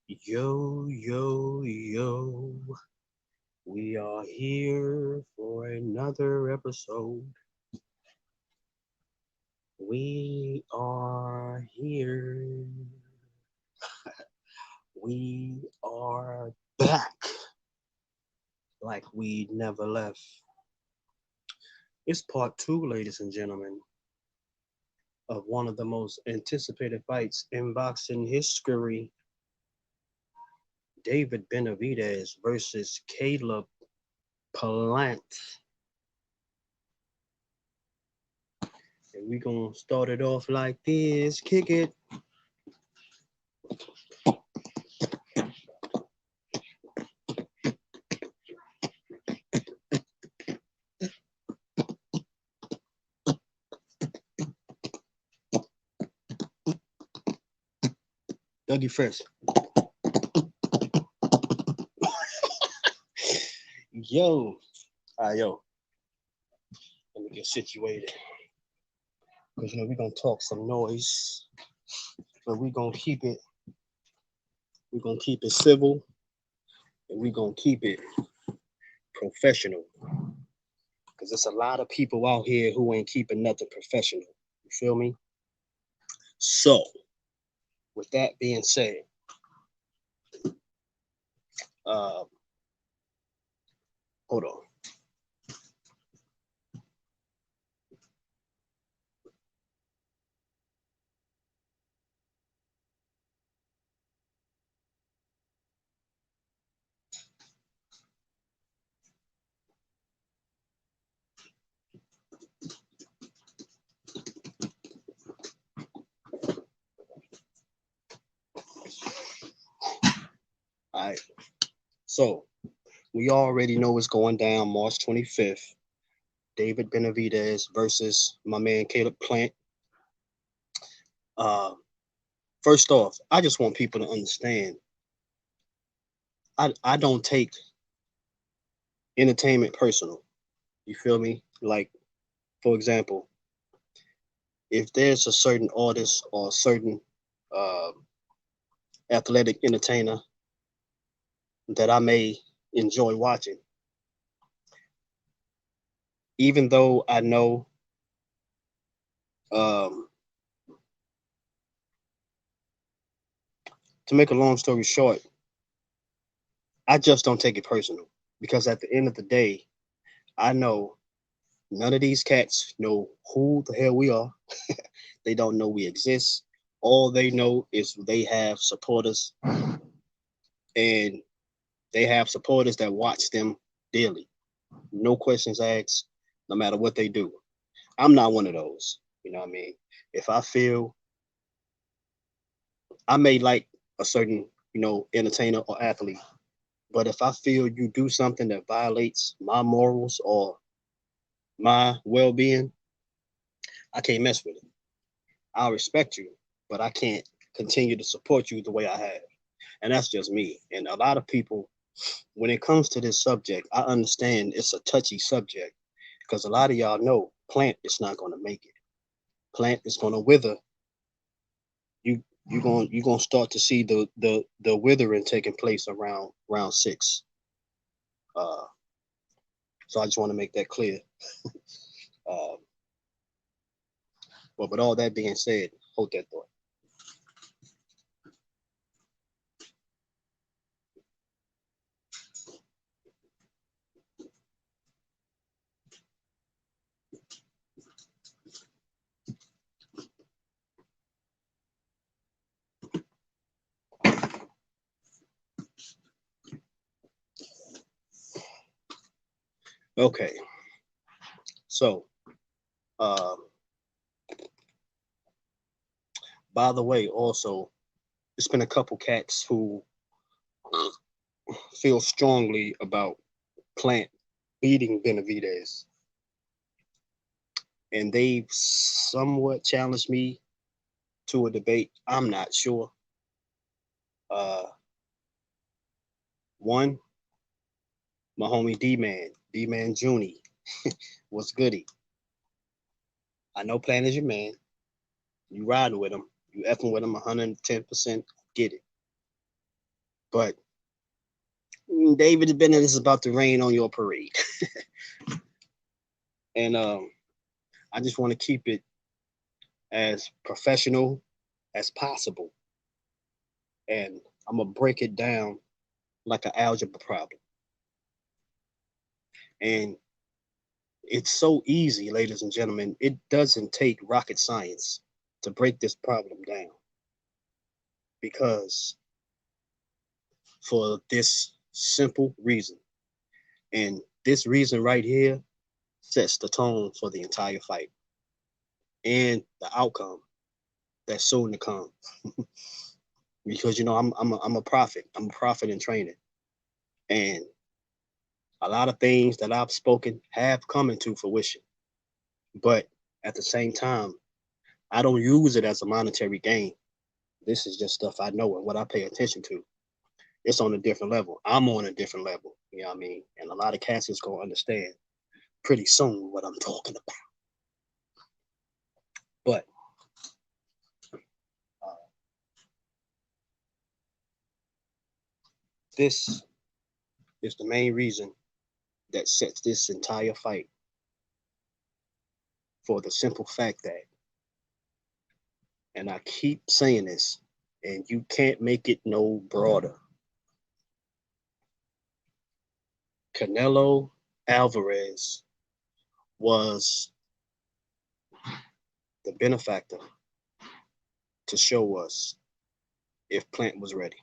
Yo, yo, yo. We are here for another episode. We are here. We are back like we never left. It's part two, ladies and gentlemen, of one of the most anticipated fights in boxing history. David Benavidez versus Caleb Plant. And we're going to start it off like this. Kick it. Dougie Fresh. Yo. Yo. Let me get situated. Because, we're going to talk some noise. But we're going to keep it civil. And we're going to keep it professional. Because there's a lot of people out here who ain't keeping nothing professional. You feel me? So, with that being said, uh, hold on. All right. So, we already know what's going down March 25th. David Benavidez versus my man Caleb Plant. Uh, First off, I just want people to understand I don't take entertainment personal. You feel me? Like, for example, if there's a certain artist or a certain uh, athletic entertainer that I may enjoy watching, even though I know um, to make a long story short, I just don't take it personal because at the end of the day, I know none of these cats know who the hell we are. They don't know we exist. All they know is they have supporters and they have supporters that watch them daily. No questions asked, no matter what they do. I'm not one of those. You know what I mean? If I feel I may like a certain, entertainer or athlete, but if I feel you do something that violates my morals or my well being, I can't mess with it. I'll respect you, but I can't continue to support you the way I have. And that's just me. And a lot of people, when it comes to this subject, I understand it's a touchy subject because a lot of y'all know Plant is not going to make it. Plant is going to wither. You you're going to start to see the withering taking place around round six. Uh, so I just want to make that clear. Uh, but with all that being said, hold that thought. Okay, so um, by the way, also, it's been a couple cats who feel strongly about Plant beating Benavidez, and they've somewhat challenged me to a debate. I'm not sure. Uh, One, my homie D Man Junie, what's goody? I know Plant is your man. You riding with him. You effing with him 110%. Get it. But David Benavidez is about to rain on your parade. And I just want to keep it as professional as possible. And I'm going to break it down like an algebra problem. And it's so easy, ladies and gentlemen. It doesn't take rocket science to break this problem down. Because for this simple reason, and this reason right here sets the tone for the entire fight and the outcome that's soon to come. Because I'm a prophet. I'm a prophet in training, and a lot of things that I've spoken have come into fruition. But at the same time, I don't use it as a monetary gain. This is just stuff I know and what I pay attention to. It's on a different level. I'm on a different level. You know what I mean? And a lot of cats is gonna understand pretty soon what I'm talking about. But this is the main reason that sets this entire fight, for the simple fact that, and I keep saying this, and you can't make it no broader. Canelo Alvarez was the benefactor to show us if Plant was ready.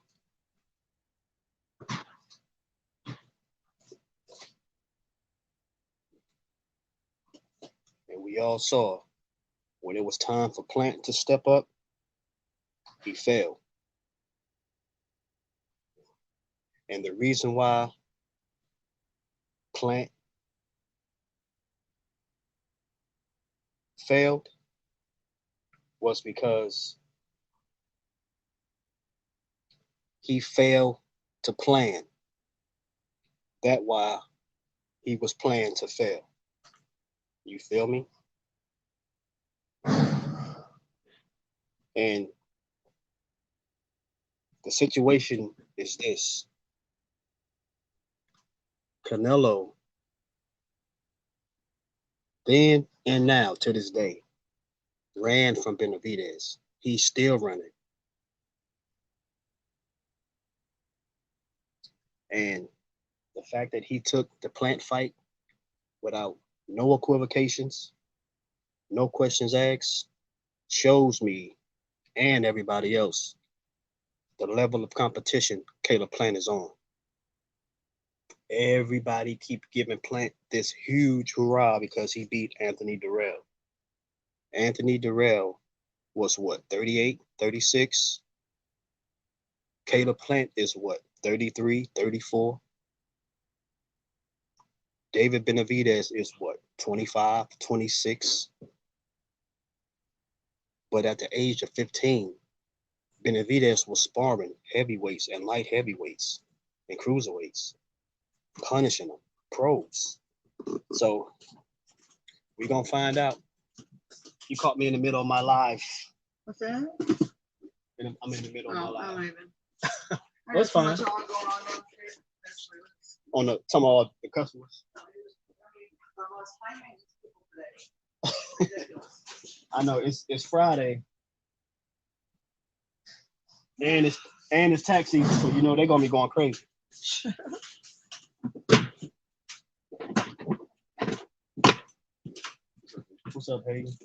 And we all saw when it was time for Plant to step up, he failed. And the reason why Plant failed was because he failed to plan. That's why he was planning to fail. You feel me? And the situation is this. Canelo, then and now to this day, ran from Benavidez. He's still running. And the fact that he took the Plant fight without no equivocations, no questions asked, shows me and everybody else the level of competition Caleb Plant is on. Everybody keep giving Plant this huge hurrah because he beat Anthony Durrell. Anthony Durrell was what, 38, 36? Caleb Plant is what, 33, 34? David Benavidez is what, 25, 26? But at the age of 15, Benavidez was sparring heavyweights and light heavyweights and cruiserweights, punishing them, pros. So we're going to find out. You caught me in the middle of my live. What's that? I'm in the middle of my live. That's fine. On the some of the customers. I know it's Friday. And it's tax season, so you know they're gonna be going crazy. What's up, Hayden?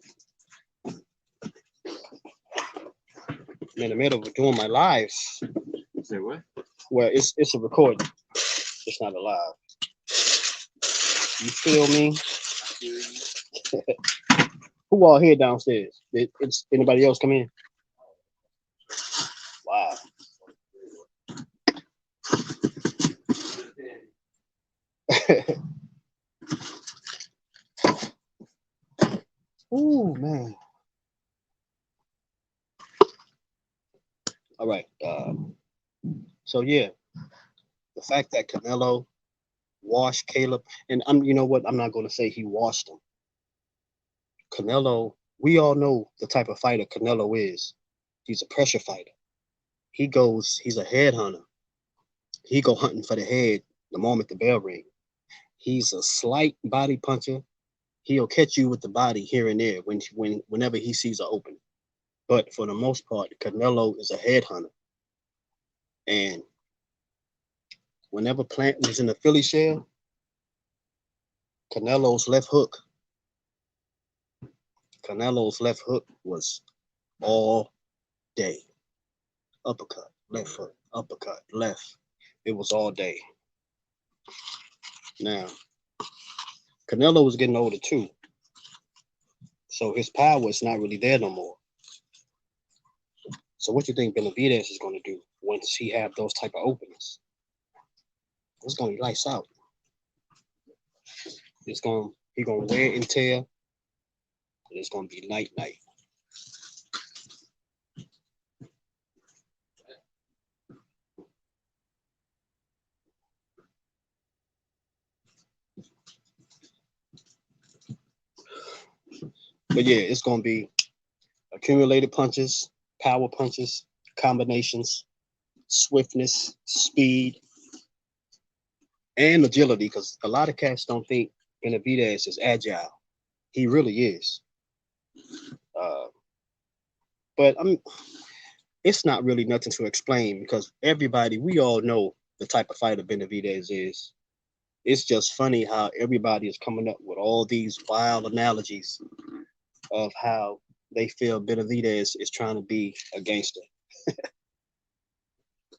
I'm in the middle of doing my live. Say what? Well, it's a recording. It's not a live. You feel me? Who all here downstairs? It's anybody else come in? Wow. Ooh, man. All right. So yeah, the fact that Canelo washed Caleb, and you know what? I'm not going to say he washed him. Canelo, we all know the type of fighter Canelo is. He's a pressure fighter. He's a headhunter. He go hunting for the head the moment the bell ring. He's a slight body puncher. He'll catch you with the body here and there whenever he sees an opening. But for the most part, Canelo is a headhunter. And whenever Plant was in the Philly shell, Canelo's left hook, Canelo's left hook was all day. Uppercut, left hook, uppercut, left. It was all day. Now, Canelo was getting older too. So his power is not really there no more. So what you think Benavidez is going to do once he have those type of openings? It's going to be lights out. He gonna wear and tear. It's going to be night night. But yeah, it's going to be accumulated punches, power punches, combinations, swiftness, speed, and agility. Because a lot of cats don't think Benavidez is agile. He really is. Uh, but it's not really nothing to explain because we all know the type of fighter Benavidez is. It's just funny how everybody is coming up with all these wild analogies of how they feel Benavidez is trying to be a gangster.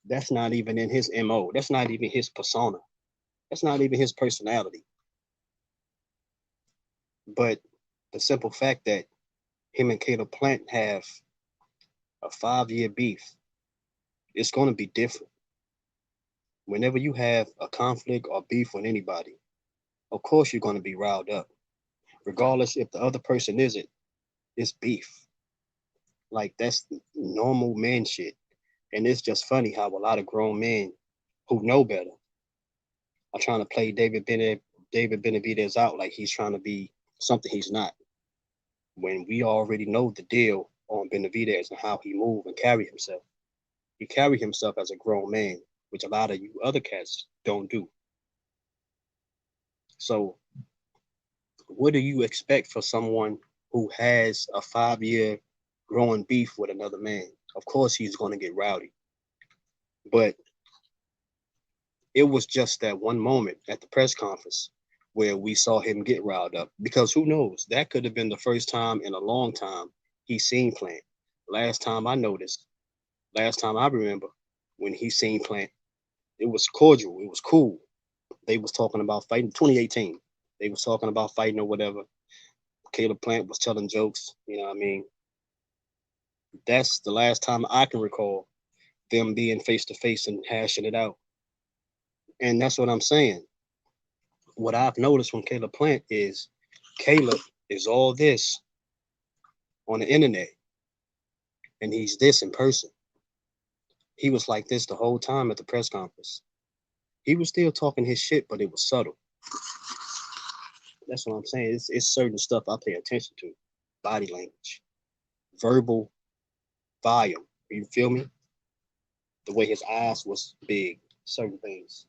That's not even in his MO. That's not even his persona. That's not even his personality. But the simple fact that him and Caleb Plant have a 5-year beef, it's going to be different. Whenever you have a conflict or beef with anybody, of course you're going to be riled up, regardless if the other person isn't. It's beef. Like that's normal man shit. And it's just funny how a lot of grown men who know better are trying to play David Benavidez out like he's trying to be something he's not. When we already know the deal on Benavidez and how he move and carry himself. He carry himself as a grown man, which a lot of you other cats don't do. So what do you expect for someone who has a 5-year growing beef with another man? Of course he's going to get rowdy. But it was just that one moment at the press conference where we saw him get riled up. Because who knows? That could have been the first time in a long time he's seen Plant. Last time I noticed, last time I remember when he seen Plant, it was cordial. It was cool. They was talking about fighting 2018. They was talking about fighting or whatever. Caleb Plant was telling jokes. You know what I mean? That's the last time I can recall them being face to face and hashing it out. And that's what I'm saying. What I've noticed from Caleb Plant is Caleb is all this on the internet, and he's this in person. He was like this the whole time at the press conference. He was still talking his shit, but it was subtle. That's what I'm saying. It's certain stuff I pay attention to. Body language, verbal volume. You feel me? The way his eyes was big, certain things.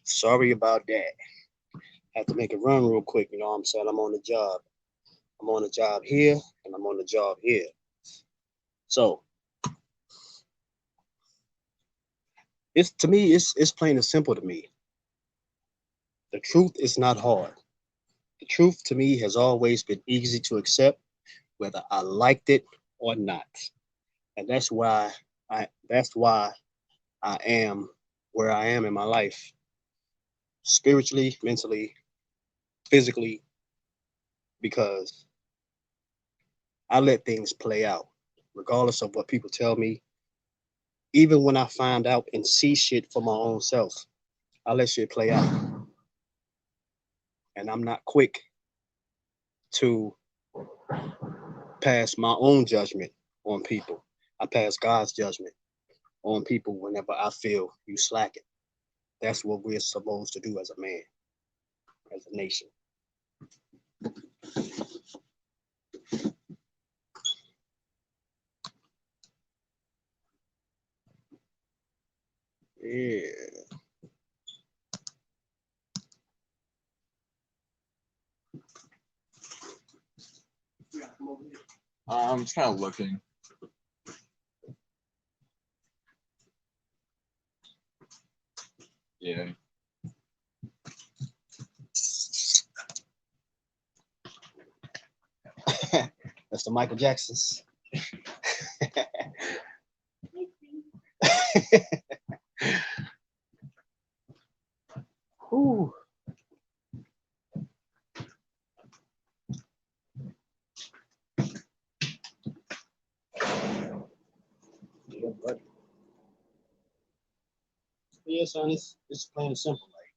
Sorry about that. Have to make a run real quick. You know what I'm saying? I'm on the job. I'm on the job here, and I'm on the job here. So it's to me, it's plain and simple to me. The truth is not hard. The truth to me has always been easy to accept, whether I liked it or not. And that's why I am where I am in my life, spiritually, mentally, physically, because I let things play out, regardless of what people tell me. Even when I find out and see shit for my own self, I let shit play out. And I'm not quick to pass my own judgment on people. I pass God's judgment on people whenever I feel you slacking. That's what we're supposed to do as a man, as a nation. Yeah. I'm just kind of looking. Yeah. That's the Michael Jacksons. Ooh. Yeah, buddy. Yeah, son, it's plain and simple. Like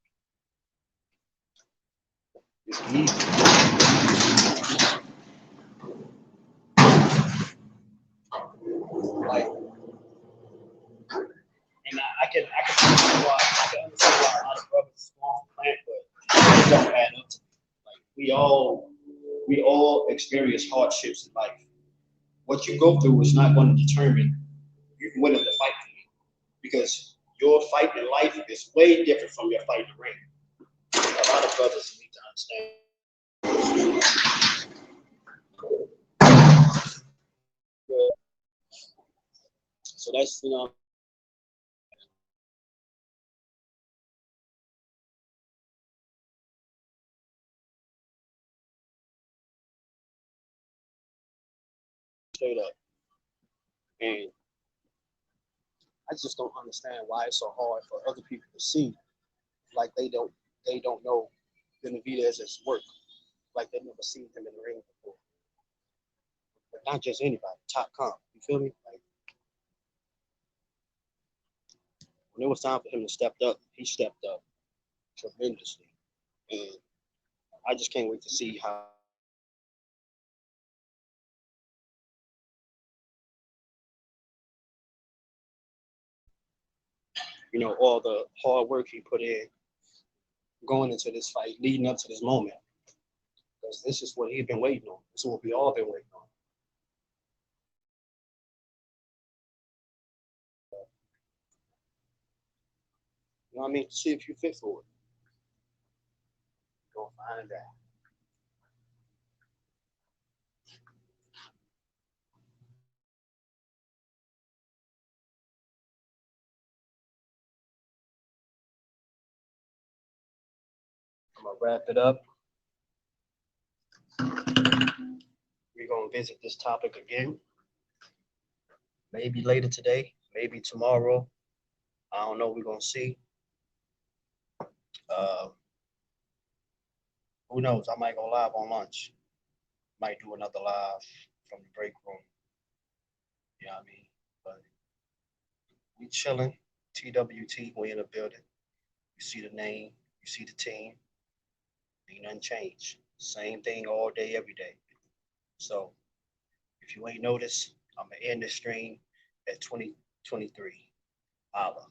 it's easy. Like, and I can understand why a lot of brothers want to plant, but it don't add up to me. Like we all experience hardships in life. What you go through is not going to determine you can win the fight for you, because your fight in life is way different from your fight in the ring. A lot of brothers need to understand. So that's straight up. And I just don't understand why it's so hard for other people to see, like they don't know Benavidez's work, like they've never seen him in the ring before. But not just anybody, top comp. You feel me? Like when it was time for him to step up, he stepped up tremendously, and I just can't wait to see how all the hard work he put in going into this fight, leading up to this moment, because this is what he's been waiting on. This is what we all been waiting on. You know what I mean? See if you fit for it. Go find out. I'm gonna wrap it up. We're gonna visit this topic again. Maybe later today, maybe tomorrow. I don't know. We're gonna see. Uh, who knows? I might go live on lunch. Might do another live from the break room. You know what I mean? But we chilling. TWT, we in the building. You see the name. You see the team. Ain't nothing changed. Same thing all day, every day. So if you ain't noticed, I'm gonna end the stream at 2023. Holla.